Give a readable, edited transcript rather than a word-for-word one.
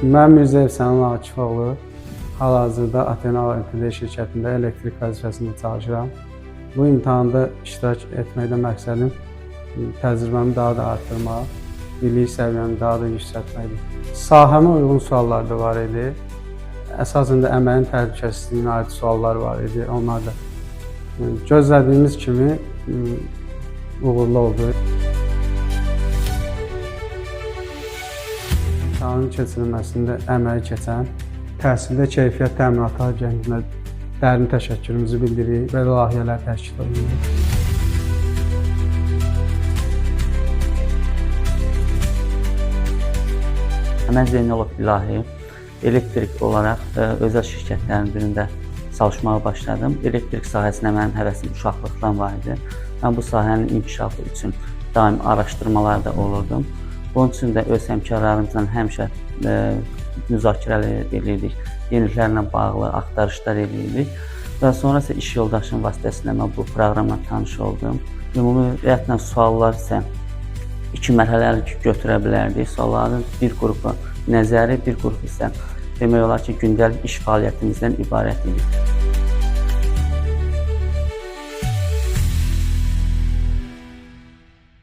Mən Mirzəyev Sənan Akifoğlu, hal-hazırda Athena OMTD şirkətində elektrik vəzifəsində çalışıram. Bu imtahanda iştirak etməkdə məqsədim təcrübəmi daha da artırmaq, bilik səviyyəmi daha da yüksəltməkdir. Sahəmə uyğun suallar da var idi. Əsasən də əməyin təhlükəsizliyinə aid suallar var idi. Onlar da gözlədiyimiz kimi uğurlu oldu. İmtahanın keçirilməsində əməyi keçən Təhsildə Keyfiyyət Təminatı Agentliyinə dərin təşəkkürümüzü bildiririk. Belə layihələr təşkil edilir. Mən Zeynalov İlahi, elektrik olaraq özəl şirkətlərin birində çalışmağa başladım. Elektrik sahəsinə mənim həvəsim uşaqlıqdan var idi. Mən bu sahənin inkişafı üçün daim araşdırmalarda olurdum. Bunun üçün də öz həmkarlarımızla həmişə müzakirələr edirdik, yeniliklərlə bağlı axtarışlar edirdik. Və sonra isə iş yoldaşım vasitəsilə mən bu proqramla tanış oldum. Ümumiyyətlə suallar isə iki mərhələli götürə bilərdik. Sualların bir qrupu nəzəri, bir qrupu isə demək olar ki, gündəlik iş fəaliyyətimizdən ibarət idi.